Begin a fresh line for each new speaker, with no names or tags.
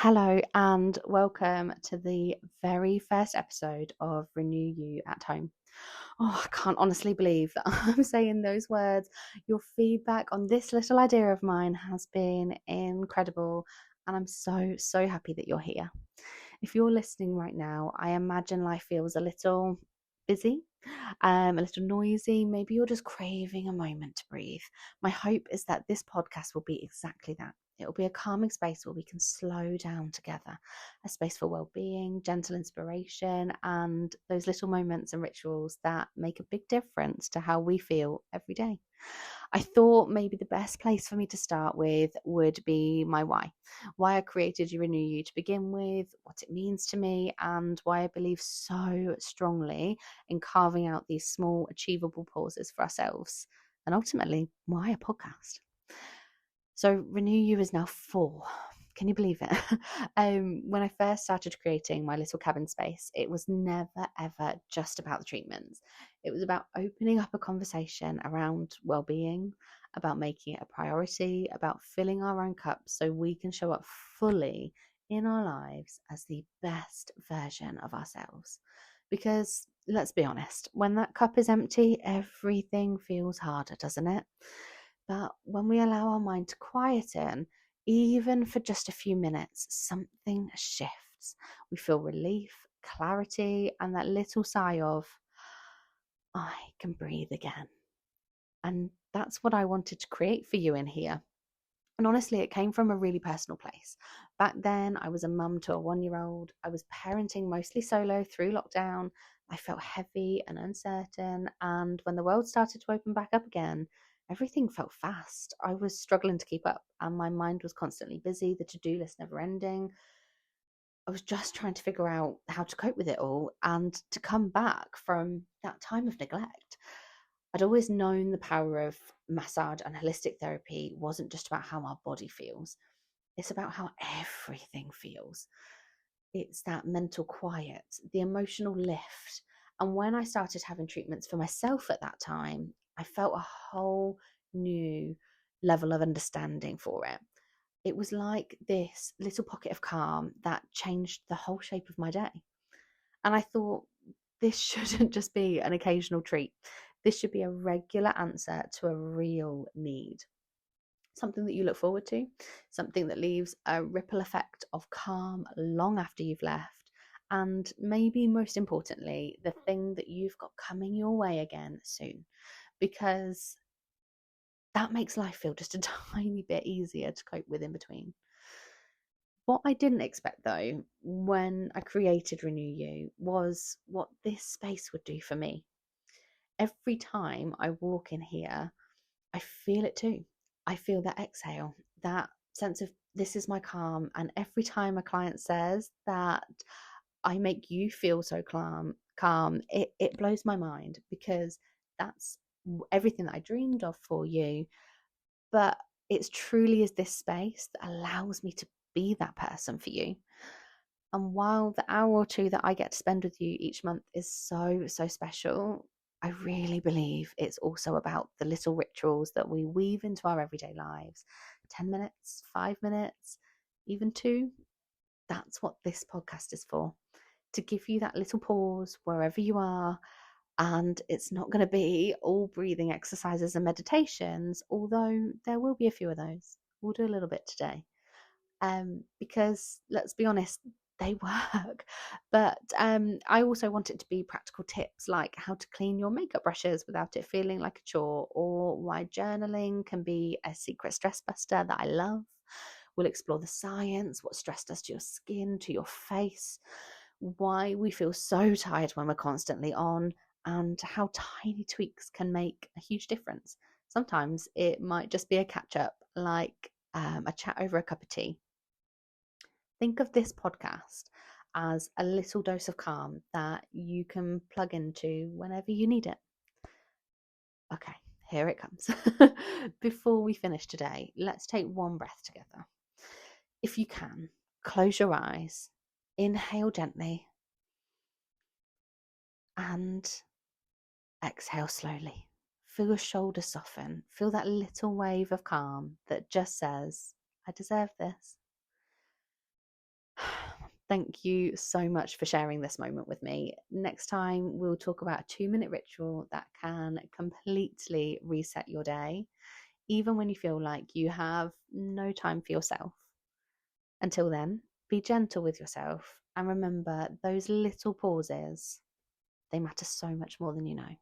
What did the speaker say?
Hello and welcome to the very first episode of Renew You at Home. Oh, I can't honestly believe that I'm saying those words. Your feedback on this little idea of mine has been incredible, and I'm so happy that you're here. If you're listening right now, I imagine life feels a little busy, a little noisy. Maybe you're just craving a moment to breathe. My hope is that this podcast will be exactly that. It'll be a calming space where we can slow down together, a space for well-being, gentle inspiration, and those little moments and rituals that make a big difference to how we feel every day. I thought maybe the best place for me to start with would be my why I created Renew You to begin with, what it means to me, and why I believe so strongly in carving out these small, achievable pauses for ourselves, and ultimately, why a podcast. So, Renew You is now 4. Can you believe it? When I first started creating my little cabin space, it was never ever just about the treatments. It was about opening up a conversation around well-being, about making it a priority, about filling our own cups so we can show up fully in our lives as the best version of ourselves. Because let's be honest, when that cup is empty, everything feels harder, doesn't it? But when we allow our mind to quieten, even for just a few minutes, something shifts. We feel relief, clarity, and that little sigh of, I can breathe again. And that's what I wanted to create for you in here. And honestly, it came from a really personal place. Back then, I was a mum to a 1-year-old. I was parenting mostly solo through lockdown. I felt heavy and uncertain. And when the world started to open back up again, everything felt fast. I was struggling to keep up, and my mind was constantly busy, the to do list never ending. I was just trying to figure out how to cope with it all and to come back from that time of neglect. I'd always known the power of massage and holistic therapy wasn't just about how our body feels, it's about how everything feels. It's that mental quiet, the emotional lift. And when I started having treatments for myself at that time, I felt a whole new level of understanding for it. It was like this little pocket of calm that changed the whole shape of my day. And I thought, this shouldn't just be an occasional treat. This should be a regular answer to a real need. Something that you look forward to, something that leaves a ripple effect of calm long after you've left. And maybe most importantly, the thing that you've got coming your way again soon. Because that makes life feel just a tiny bit easier to cope with in between. What I didn't expect though, when I created Renew You, was what this space would do for me. Every time I walk in here, I feel it too. I feel that exhale, that sense of this is my calm. And every time a client says that I make you feel so calm, it blows my mind because that's everything that I dreamed of for you. But it's truly is this space that allows me to be that person for you. And while the hour or two that I get to spend with you each month is so special, I really believe it's also about the little rituals that we weave into our everyday lives. 10 minutes, 5 minutes, even 2. That's what this podcast is for. To give you that little pause wherever you are. And it's not going to be all breathing exercises and meditations, although there will be a few of those. We'll do a little bit today. Because let's be honest, they work. But I also want it to be practical tips like how to clean your makeup brushes without it feeling like a chore, or why journaling can be a secret stress buster that I love. We'll explore the science, what stress does to your skin, to your face, why we feel so tired when we're constantly on, and how tiny tweaks can make a huge difference. Sometimes it might just be a catch up, like a chat over a cup of tea. Think of this podcast as a little dose of calm that you can plug into whenever you need it. Okay, here it comes. Before we finish today, let's take one breath together. If you can, close your eyes, inhale gently, and exhale slowly. Feel your shoulders soften. Feel that little wave of calm that just says, I deserve this. Thank you so much for sharing this moment with me. Next time, we'll talk about a 2-minute ritual that can completely reset your day, even when you feel like you have no time for yourself. Until then, be gentle with yourself and remember those little pauses, they matter so much more than you know.